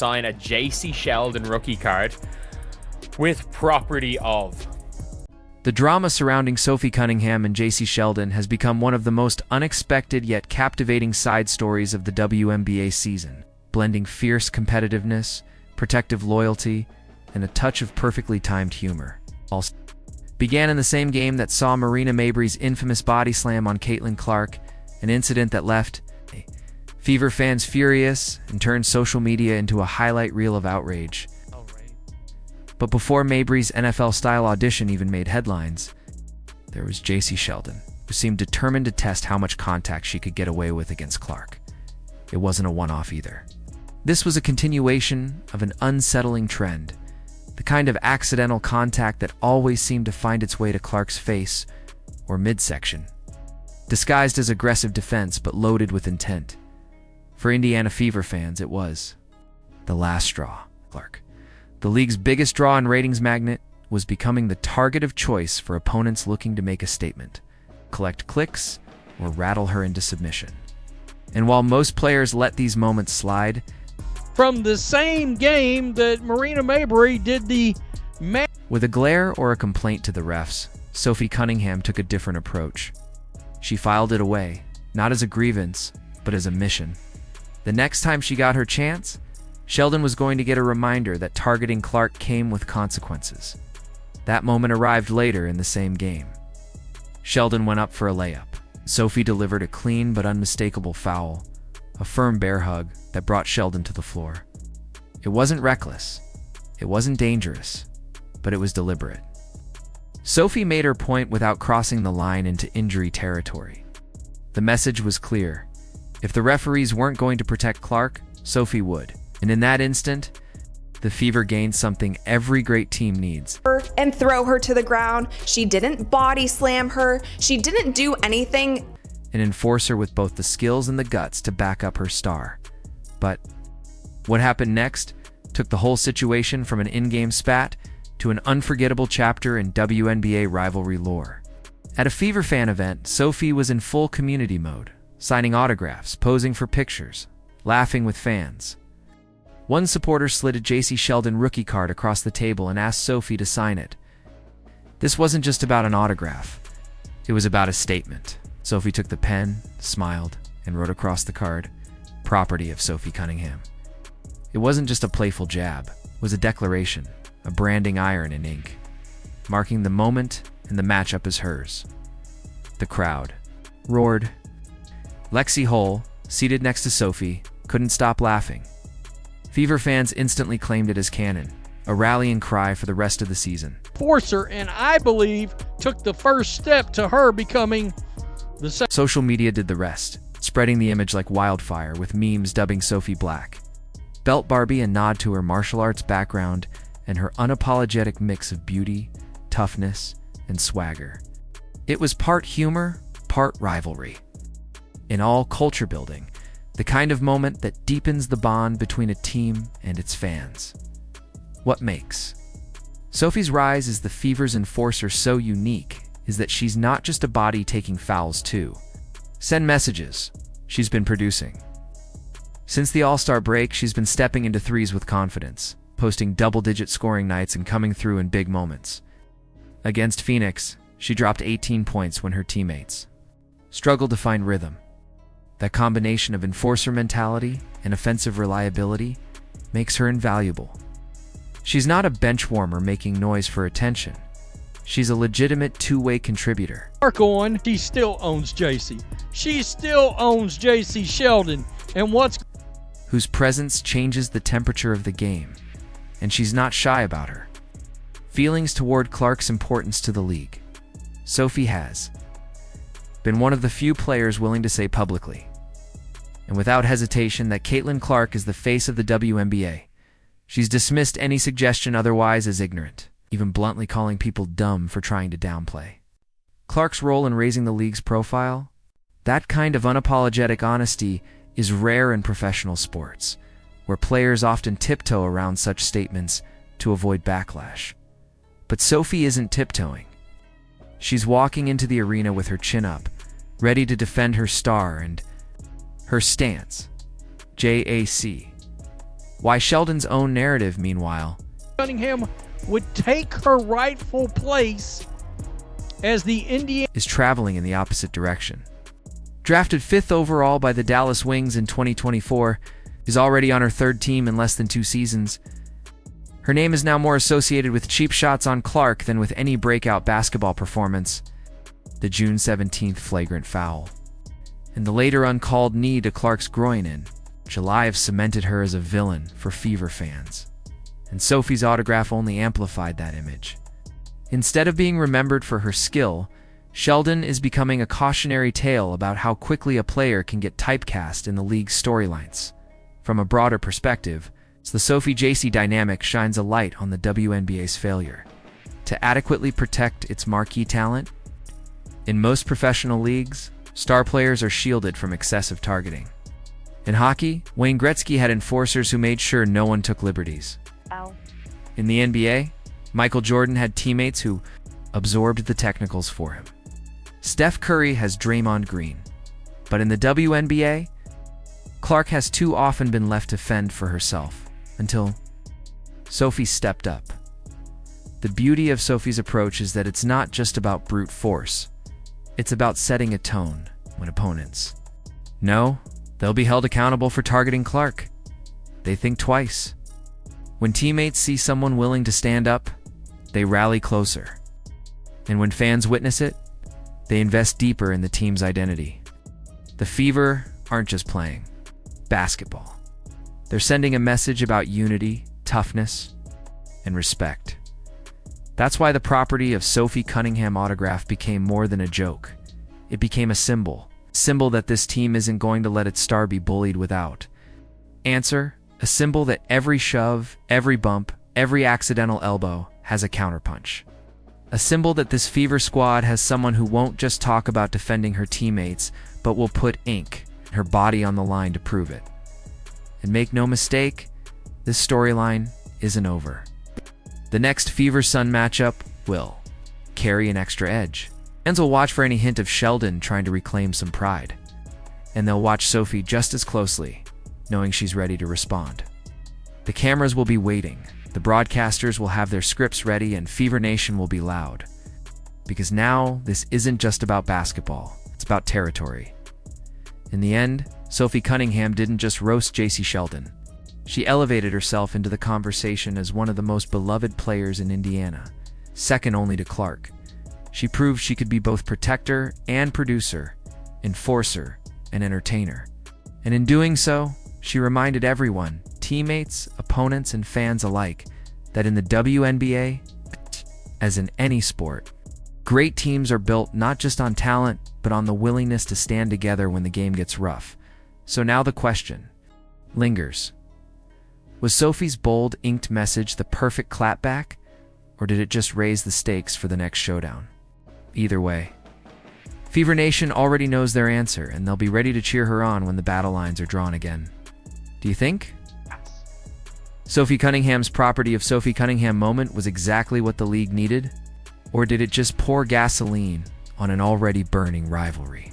sign a Jacy Sheldon rookie card with property of. The drama surrounding Sophie Cunningham and Jacy Sheldon has become one of the most unexpected yet captivating side stories of the WNBA season, blending fierce competitiveness, protective loyalty, and a touch of perfectly timed humor. All began in the same game that saw Marina Mabrey's infamous body slam on Caitlin Clark, an incident that left Fever fans furious and turned social media into a highlight reel of outrage. But before Mabrey's NFL-style audition even made headlines, there was Jacy Sheldon, who seemed determined to test how much contact she could get away with against Clark. It wasn't a one-off either. This was a continuation of an unsettling trend, the kind of accidental contact that always seemed to find its way to Clark's face or midsection, disguised as aggressive defense but loaded with intent. For Indiana Fever fans, it was the last straw. Clark, the league's biggest draw and ratings magnet, was becoming the target of choice for opponents looking to make a statement, collect clicks, or rattle her into submission. And while most players let these moments slide, from the same game that Marina Mabrey did the with a glare or a complaint to the refs, Sophie Cunningham took a different approach. She filed it away, not as a grievance, but as a mission. The next time she got her chance, Sheldon was going to get a reminder that targeting Clark came with consequences. That moment arrived later in the same game. Sheldon went up for a layup. Sophie delivered a clean but unmistakable foul, a firm bear hug that brought Sheldon to the floor. It wasn't reckless, it wasn't dangerous, but it was deliberate. Sophie made her point without crossing the line into injury territory. The message was clear. If the referees weren't going to protect Clark, Sophie would. And in that instant, the Fever gained something every great team needs. And throw her to the ground. She didn't body slam her. She didn't do anything. An enforcer with both the skills and the guts to back up her star. But what happened next took the whole situation from an in-game spat to an unforgettable chapter in WNBA rivalry lore. At a Fever fan event, Sophie was in full community mode, signing autographs, posing for pictures, laughing with fans. One supporter slid a Jacy Sheldon rookie card across the table and asked Sophie to sign it. This wasn't just about an autograph. It was about a statement. Sophie took the pen, smiled, and wrote across the card, "Property of Sophie Cunningham." It wasn't just a playful jab. It was a declaration, a branding iron in ink, marking the moment and the matchup as hers. The crowd roared. Lexi Hull, seated next to Sophie, couldn't stop laughing. Fever fans instantly claimed it as canon, a rallying cry for the rest of the season. Enforcer, and I believe took the first step to her becoming the Social media did the rest, spreading the image like wildfire with memes dubbing Sophie Black. Belt Barbie, a nod to her martial arts background and her unapologetic mix of beauty, toughness, and swagger. It was part humor, part rivalry. In all culture building, the kind of moment that deepens the bond between a team and its fans. What makes Sophie's rise as the Fever's enforcer so unique is that she's not just a body taking fouls too. Send messages. She's been producing. Since the All-Star break, she's been stepping into threes with confidence, posting double-digit scoring nights and coming through in big moments. Against Phoenix, she dropped 18 points when her teammates struggled to find rhythm. That combination of enforcer mentality and offensive reliability makes her invaluable. She's not a bench warmer making noise for attention. She's a legitimate two-way contributor. on, she still owns Jacy. She still owns Jacy Sheldon. And whose presence changes the temperature of the game. And she's not shy about her feelings toward Clark's importance to the league. Sophie has been one of the few players willing to say publicly, and without hesitation, that Caitlin Clark is the face of the WNBA. She's dismissed any suggestion otherwise as ignorant, even bluntly calling people dumb for trying to downplay Clark's role in raising the league's profile. That kind of unapologetic honesty is rare in professional sports, where players often tiptoe around such statements to avoid backlash. But Sophie isn't tiptoeing. She's walking into the arena with her chin up, ready to defend her star and her stance. Jacy Why Sheldon's own narrative, meanwhile, Cunningham would take her rightful place as the Indiana is traveling in the opposite direction. Drafted 5th overall by the Dallas Wings in 2024, is already on her 3rd team in less than 2 seasons. Her name is now more associated with cheap shots on Clark than with any breakout basketball performance. The June 17th flagrant foul, and the later uncalled knee to Clark's groin in July have cemented her as a villain for Fever fans. And Sophie's autograph only amplified that image. Instead of being remembered for her skill, Sheldon is becoming a cautionary tale about how quickly a player can get typecast in the league's storylines. From a broader perspective, the Sophie-Jacy dynamic shines a light on the WNBA's failure to adequately protect its marquee talent. In most professional leagues, star players are shielded from excessive targeting. In hockey, Wayne Gretzky had enforcers who made sure no one took liberties. Ow. In the NBA, Michael Jordan had teammates who absorbed the technicals for him. Steph Curry has Draymond Green. But in the WNBA, Clark has too often been left to fend for herself, until Sophie stepped up. The beauty of Sophie's approach is that it's not just about brute force. It's about setting a tone when opponents know they'll be held accountable for targeting Clark. They think twice. When teammates see someone willing to stand up, they rally closer. And when fans witness it, they invest deeper in the team's identity. The Fever aren't just playing basketball. They're sending a message about unity, toughness, and respect. That's why the property of Sophie Cunningham autograph became more than a joke. It became a symbol that this team isn't going to let its star be bullied without. Answer: a symbol that every shove, every bump, every accidental elbow has a counterpunch. A symbol that this Fever squad has someone who won't just talk about defending her teammates, but will put ink and her body on the line to prove it. And make no mistake, this storyline isn't over. The next Fever-Sun matchup will carry an extra edge. Fans will watch for any hint of Sheldon trying to reclaim some pride. And they'll watch Sophie just as closely, knowing she's ready to respond. The cameras will be waiting, the broadcasters will have their scripts ready, and Fever Nation will be loud. Because now, this isn't just about basketball, it's about territory. In the end, Sophie Cunningham didn't just roast Jacy Sheldon. She elevated herself into the conversation as one of the most beloved players in Indiana, second only to Clark. She proved she could be both protector and producer, enforcer and entertainer. And in doing so, she reminded everyone, teammates, opponents, and fans alike, that in the WNBA, as in any sport, great teams are built not just on talent, but on the willingness to stand together when the game gets rough. So now the question lingers. Was Sophie's bold, inked message the perfect clapback, or did it just raise the stakes for the next showdown? Either way, Fever Nation already knows their answer, and they'll be ready to cheer her on when the battle lines are drawn again. Do you think Sophie Cunningham's property of Sophie Cunningham moment was exactly what the league needed? Or did it just pour gasoline on an already burning rivalry?